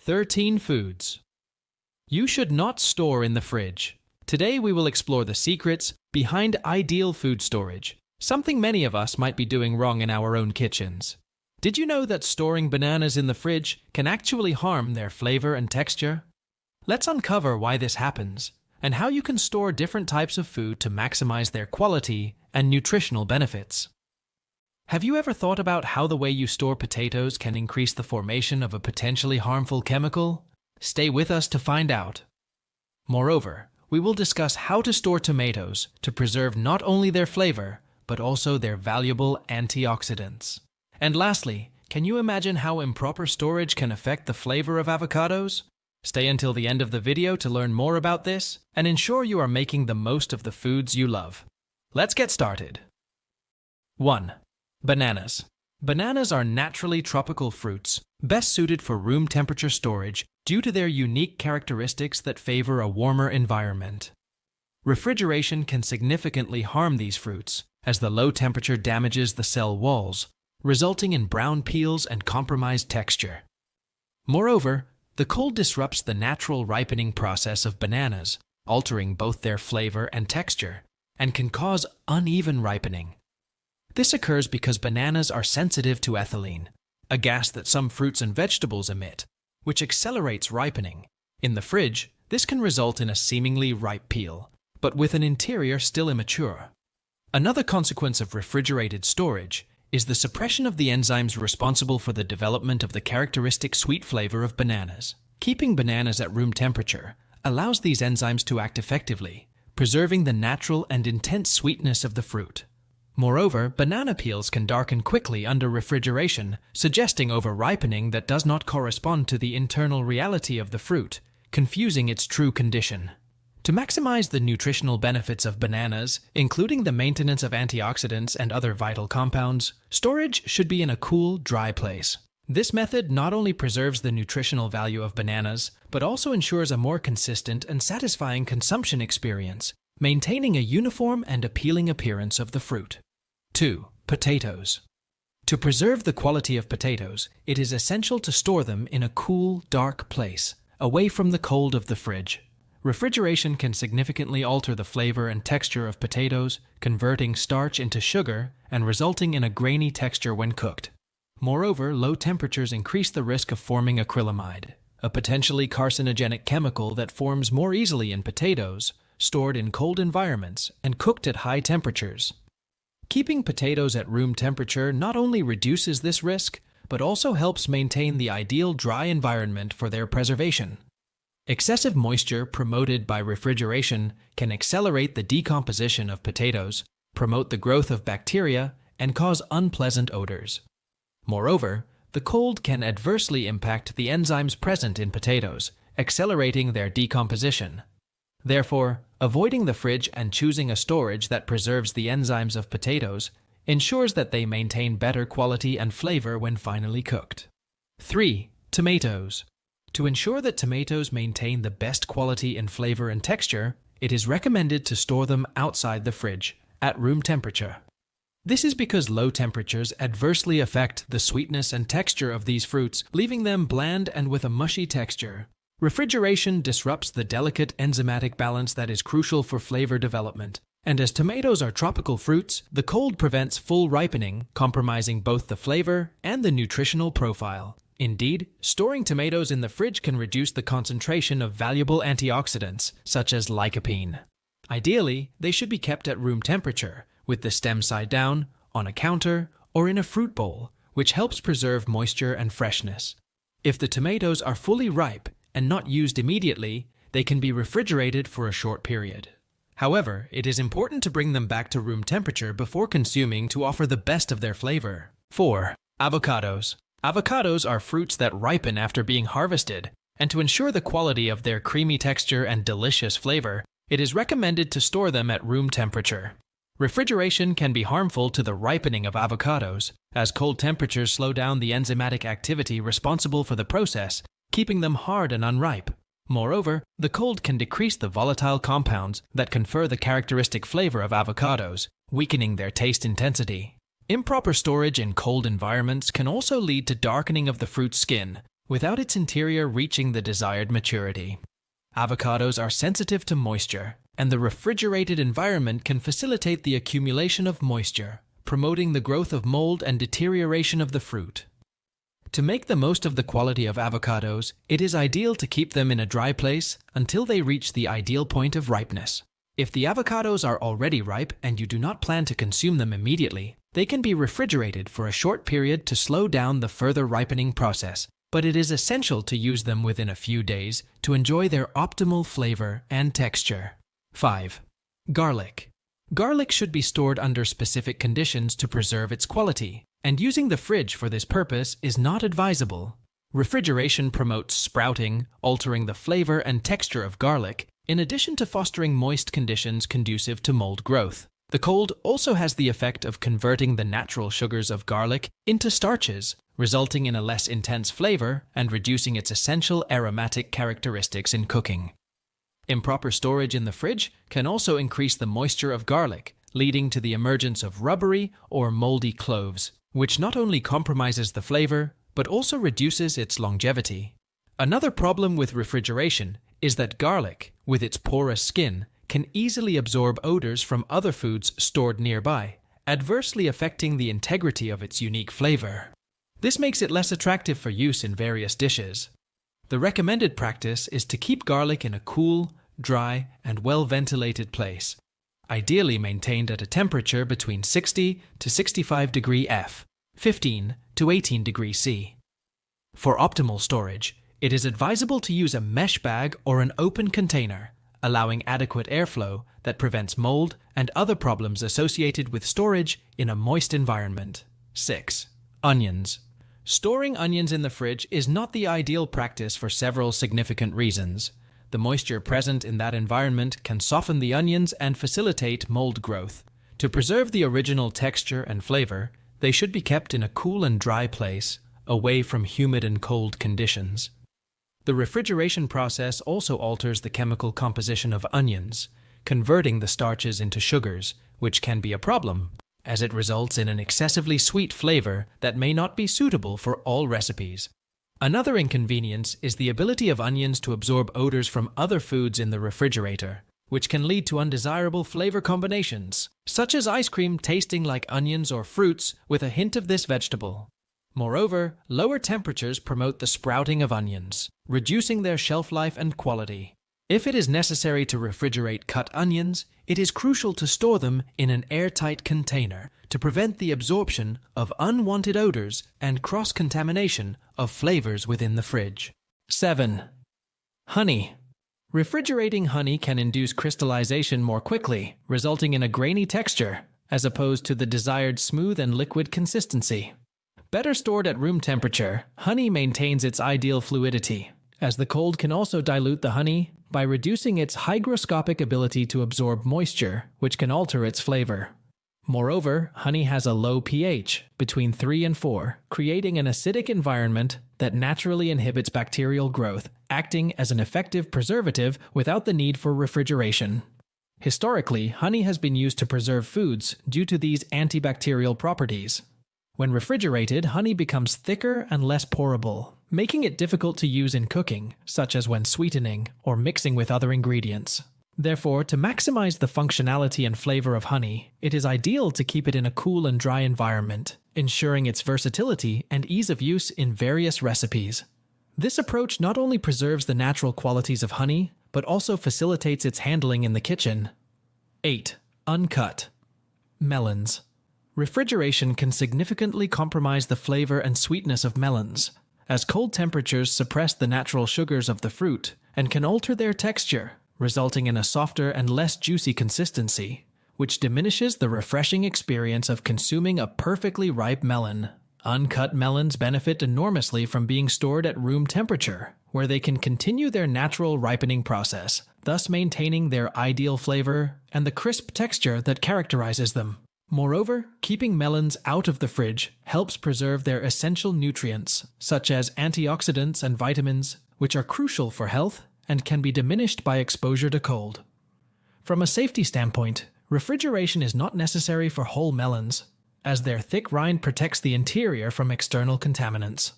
13 foods you should not store in the fridge. Today we will explore the secrets behind ideal food storage, something many of us might be doing wrong in our own kitchens. Did you know that storing bananas in the fridge can actually harm their flavor and texture? Let's uncover why this happens and how you can store different types of food to maximize their quality and nutritional benefits. Have you ever thought about how the way you store potatoes can increase the formation of a potentially harmful chemical? Stay with us to find out. Moreover, we will discuss how to store tomatoes to preserve not only their flavor, but also their valuable antioxidants. And lastly, can you imagine how improper storage can affect the flavor of avocados? Stay until the end of the video to learn more about this and ensure you are making the most of the foods you love. Let's get started. 1. Bananas. Bananas are naturally tropical fruits, best suited for room temperature storage due to their unique characteristics that favor a warmer environment. Refrigeration can significantly harm these fruits, as the low temperature damages the cell walls, resulting in brown peels and compromised texture. Moreover, the cold disrupts the natural ripening process of bananas, altering both their flavor and texture, and can cause uneven ripening. This occurs because bananas are sensitive to ethylene, a gas that some fruits and vegetables emit, which accelerates ripening. In the fridge, this can result in a seemingly ripe peel, but with an interior still immature. Another consequence of refrigerated storage is the suppression of the enzymes responsible for the development of the characteristic sweet flavor of bananas. Keeping bananas at room temperature allows these enzymes to act effectively, preserving the natural and intense sweetness of the fruit. Moreover, banana peels can darken quickly under refrigeration, suggesting over-ripening that does not correspond to the internal reality of the fruit, confusing its true condition. To maximize the nutritional benefits of bananas, including the maintenance of antioxidants and other vital compounds, storage should be in a cool, dry place. This method not only preserves the nutritional value of bananas, but also ensures a more consistent and satisfying consumption experience, maintaining a uniform and appealing appearance of the fruit. 2. Potatoes. To preserve the quality of potatoes, it is essential to store them in a cool, dark place, away from the cold of the fridge. Refrigeration can significantly alter the flavor and texture of potatoes, converting starch into sugar and resulting in a grainy texture when cooked. Moreover, low temperatures increase the risk of forming acrylamide, a potentially carcinogenic chemical that forms more easily in potatoes, stored in cold environments and cooked at high temperatures. Keeping potatoes at room temperature not only reduces this risk, but also helps maintain the ideal dry environment for their preservation. Excessive moisture promoted by refrigeration can accelerate the decomposition of potatoes, promote the growth of bacteria, and cause unpleasant odors. Moreover, the cold can adversely impact the enzymes present in potatoes, accelerating their decomposition. Therefore, avoiding the fridge and choosing a storage that preserves the enzymes of potatoes ensures that they maintain better quality and flavor when finally cooked. 3. Tomatoes. To ensure that tomatoes maintain the best quality in flavor and texture, it is recommended to store them outside the fridge, at room temperature. This is because low temperatures adversely affect the sweetness and texture of these fruits, leaving them bland and with a mushy texture. Refrigeration disrupts the delicate enzymatic balance that is crucial for flavor development, and as tomatoes are tropical fruits, the cold prevents full ripening, compromising both the flavor and the nutritional profile. Indeed, storing tomatoes in the fridge can reduce the concentration of valuable antioxidants, such as lycopene. Ideally, they should be kept at room temperature, with the stem side down, on a counter, or in a fruit bowl, which helps preserve moisture and freshness. If the tomatoes are fully ripe and not used immediately, they can be refrigerated for a short period. However, it is important to bring them back to room temperature before consuming to offer the best of their flavor. 4. Avocados. Avocados are fruits that ripen after being harvested, and to ensure the quality of their creamy texture and delicious flavor, it is recommended to store them at room temperature. Refrigeration can be harmful to the ripening of avocados, as cold temperatures slow down the enzymatic activity responsible for the process, keeping them hard and unripe. Moreover, the cold can decrease the volatile compounds that confer the characteristic flavor of avocados, weakening their taste intensity. Improper storage in cold environments can also lead to darkening of the fruit's skin, without its interior reaching the desired maturity. Avocados are sensitive to moisture, and the refrigerated environment can facilitate the accumulation of moisture, promoting the growth of mold and deterioration of the fruit. To make the most of the quality of avocados, it is ideal to keep them in a dry place until they reach the ideal point of ripeness. If the avocados are already ripe and you do not plan to consume them immediately, they can be refrigerated for a short period to slow down the further ripening process, but it is essential to use them within a few days to enjoy their optimal flavor and texture. 5. Garlic. Garlic should be stored under specific conditions to preserve its quality, and using the fridge for this purpose is not advisable. Refrigeration promotes sprouting, altering the flavor and texture of garlic, in addition to fostering moist conditions conducive to mold growth. The cold also has the effect of converting the natural sugars of garlic into starches, resulting in a less intense flavor and reducing its essential aromatic characteristics in cooking. Improper storage in the fridge can also increase the moisture of garlic, leading to the emergence of rubbery or moldy cloves, which not only compromises the flavor, but also reduces its longevity. Another problem with refrigeration is that garlic, with its porous skin, can easily absorb odors from other foods stored nearby, adversely affecting the integrity of its unique flavor. This makes it less attractive for use in various dishes. The recommended practice is to keep garlic in a cool, dry, and well-ventilated place, ideally maintained at a temperature between 60 to 65 degrees F, 15 to 18 degrees C. For optimal storage, it is advisable to use a mesh bag or an open container, allowing adequate airflow that prevents mold and other problems associated with storage in a moist environment. 6. Onions. Storing onions in the fridge is not the ideal practice for several significant reasons. The moisture present in that environment can soften the onions and facilitate mold growth. To preserve the original texture and flavor, they should be kept in a cool and dry place, away from humid and cold conditions. The refrigeration process also alters the chemical composition of onions, converting the starches into sugars, which can be a problem, as it results in an excessively sweet flavor that may not be suitable for all recipes. Another inconvenience is the ability of onions to absorb odors from other foods in the refrigerator, which can lead to undesirable flavor combinations, such as ice cream tasting like onions or fruits with a hint of this vegetable. Moreover, lower temperatures promote the sprouting of onions, reducing their shelf life and quality. If it is necessary to refrigerate cut onions, it is crucial to store them in an airtight container to prevent the absorption of unwanted odors and cross-contamination of flavors within the fridge. 7. Honey. Refrigerating honey can induce crystallization more quickly, resulting in a grainy texture, as opposed to the desired smooth and liquid consistency. Better stored at room temperature, honey maintains its ideal fluidity, as the cold can also dilute the honey by reducing its hygroscopic ability to absorb moisture, which can alter its flavor. Moreover, honey has a low pH, between 3 and 4, creating an acidic environment that naturally inhibits bacterial growth, acting as an effective preservative without the need for refrigeration. Historically, honey has been used to preserve foods due to these antibacterial properties. When refrigerated, honey becomes thicker and less pourable, making it difficult to use in cooking, such as when sweetening or mixing with other ingredients. Therefore, to maximize the functionality and flavor of honey, it is ideal to keep it in a cool and dry environment, ensuring its versatility and ease of use in various recipes. This approach not only preserves the natural qualities of honey, but also facilitates its handling in the kitchen. 8. Uncut. Melons. Refrigeration can significantly compromise the flavor and sweetness of melons, as cold temperatures suppress the natural sugars of the fruit and can alter their texture, resulting in a softer and less juicy consistency, which diminishes the refreshing experience of consuming a perfectly ripe melon. Uncut melons benefit enormously from being stored at room temperature, where they can continue their natural ripening process, thus maintaining their ideal flavor and the crisp texture that characterizes them. Moreover, keeping melons out of the fridge helps preserve their essential nutrients, such as antioxidants and vitamins, which are crucial for health and can be diminished by exposure to cold. From a safety standpoint, refrigeration is not necessary for whole melons, as their thick rind protects the interior from external contaminants.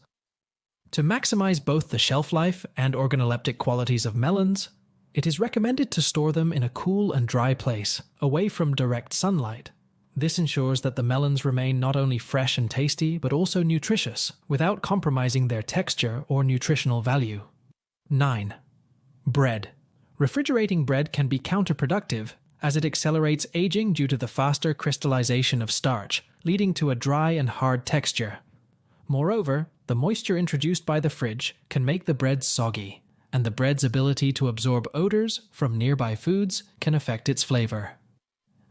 To maximize both the shelf life and organoleptic qualities of melons, it is recommended to store them in a cool and dry place, away from direct sunlight. This ensures that the melons remain not only fresh and tasty, but also nutritious, without compromising their texture or nutritional value. 9. Bread. Refrigerating bread can be counterproductive, as it accelerates aging due to the faster crystallization of starch, leading to a dry and hard texture. Moreover, the moisture introduced by the fridge can make the bread soggy, and the bread's ability to absorb odors from nearby foods can affect its flavor.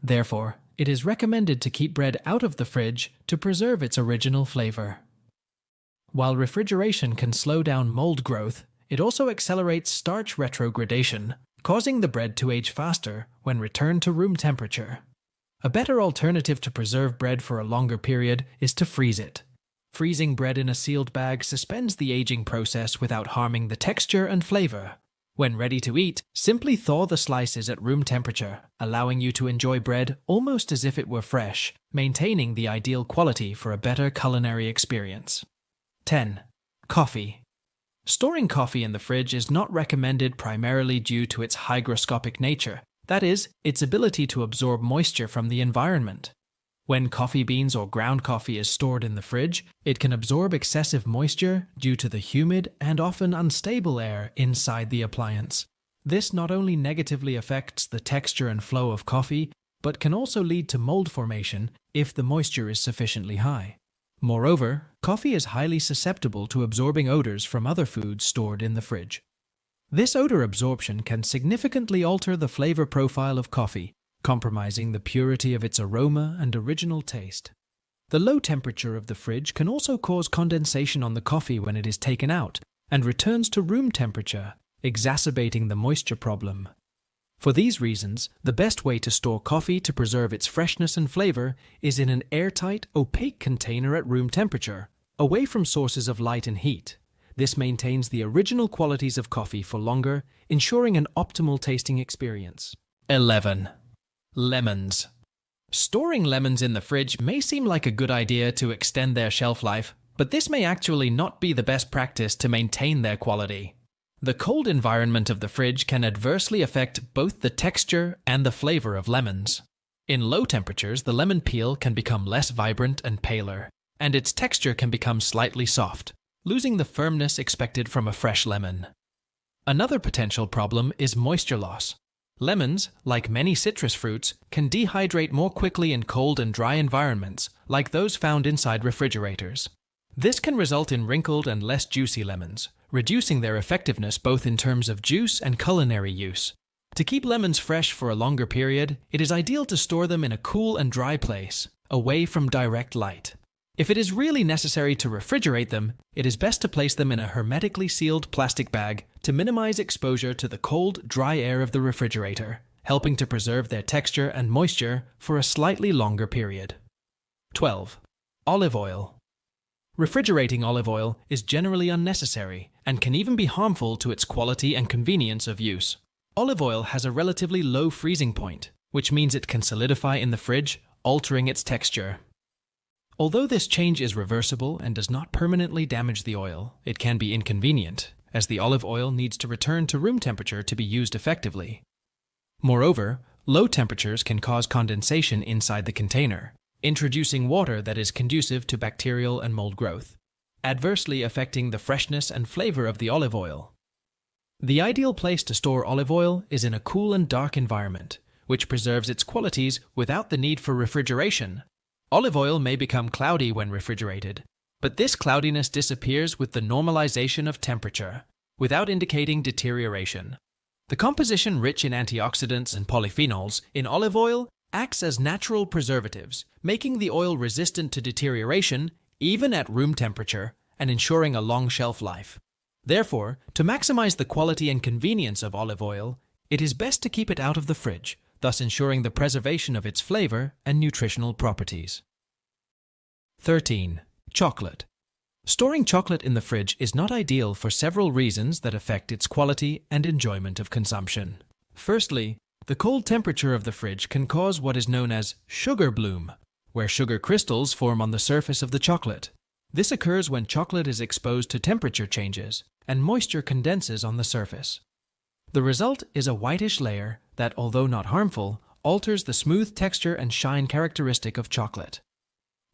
Therefore, it is recommended to keep bread out of the fridge to preserve its original flavor. While refrigeration can slow down mold growth, it also accelerates starch retrogradation, causing the bread to age faster when returned to room temperature. A better alternative to preserve bread for a longer period is to freeze it. Freezing bread in a sealed bag suspends the aging process without harming the texture and flavor. When ready to eat, simply thaw the slices at room temperature, allowing you to enjoy bread almost as if it were fresh, maintaining the ideal quality for a better culinary experience. 10. Coffee. Storing coffee in the fridge is not recommended primarily due to its hygroscopic nature, that is, its ability to absorb moisture from the environment. When coffee beans or ground coffee is stored in the fridge, it can absorb excessive moisture due to the humid and often unstable air inside the appliance. This not only negatively affects the texture and flow of coffee, but can also lead to mold formation if the moisture is sufficiently high. Moreover, coffee is highly susceptible to absorbing odors from other foods stored in the fridge. This odor absorption can significantly alter the flavor profile of coffee, compromising the purity of its aroma and original taste. The low temperature of the fridge can also cause condensation on the coffee when it is taken out and returns to room temperature, exacerbating the moisture problem. For these reasons, the best way to store coffee to preserve its freshness and flavor is in an airtight, opaque container at room temperature, away from sources of light and heat. This maintains the original qualities of coffee for longer, ensuring an optimal tasting experience. 11. Lemons. Storing lemons in the fridge may seem like a good idea to extend their shelf life, but this may actually not be the best practice to maintain their quality. The cold environment of the fridge can adversely affect both the texture and the flavor of lemons. In low temperatures, the lemon peel can become less vibrant and paler, and its texture can become slightly soft, losing the firmness expected from a fresh lemon. Another potential problem is moisture loss. Lemons, like many citrus fruits, can dehydrate more quickly in cold and dry environments, like those found inside refrigerators. This can result in wrinkled and less juicy lemons, reducing their effectiveness both in terms of juice and culinary use. To keep lemons fresh for a longer period, it is ideal to store them in a cool and dry place, away from direct light. If it is really necessary to refrigerate them, it is best to place them in a hermetically sealed plastic bag to minimize exposure to the cold, dry air of the refrigerator, helping to preserve their texture and moisture for a slightly longer period. 12. Olive oil. Refrigerating olive oil is generally unnecessary and can even be harmful to its quality and convenience of use. Olive oil has a relatively low freezing point, which means it can solidify in the fridge, altering its texture. Although this change is reversible and does not permanently damage the oil, it can be inconvenient, as the olive oil needs to return to room temperature to be used effectively. Moreover, low temperatures can cause condensation inside the container, introducing water that is conducive to bacterial and mold growth, adversely affecting the freshness and flavor of the olive oil. The ideal place to store olive oil is in a cool and dark environment, which preserves its qualities without the need for refrigeration. Olive oil may become cloudy when refrigerated, but this cloudiness disappears with the normalization of temperature, without indicating deterioration. The composition rich in antioxidants and polyphenols in olive oil acts as natural preservatives, making the oil resistant to deterioration even at room temperature and ensuring a long shelf life. Therefore, to maximize the quality and convenience of olive oil, it is best to keep it out of the fridge, thus ensuring the preservation of its flavor and nutritional properties. 13. Chocolate. Storing chocolate in the fridge is not ideal for several reasons that affect its quality and enjoyment of consumption. Firstly, the cold temperature of the fridge can cause what is known as sugar bloom, where sugar crystals form on the surface of the chocolate. This occurs when chocolate is exposed to temperature changes and moisture condenses on the surface. The result is a whitish layer that, although not harmful, alters the smooth texture and shine characteristic of chocolate.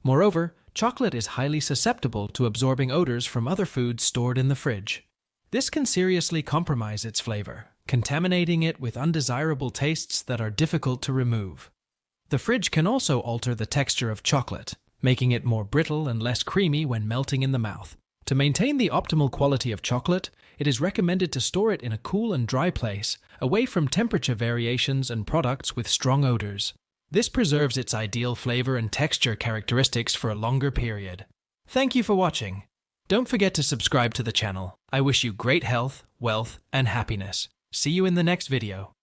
Moreover, chocolate is highly susceptible to absorbing odors from other foods stored in the fridge. This can seriously compromise its flavor, contaminating it with undesirable tastes that are difficult to remove. The fridge can also alter the texture of chocolate, making it more brittle and less creamy when melting in the mouth. To maintain the optimal quality of chocolate, it is recommended to store it in a cool and dry place, away from temperature variations and products with strong odors. This preserves its ideal flavor and texture characteristics for a longer period. Thank you for watching. Don't forget to subscribe to the channel. I wish you great health, wealth, and happiness. See you in the next video.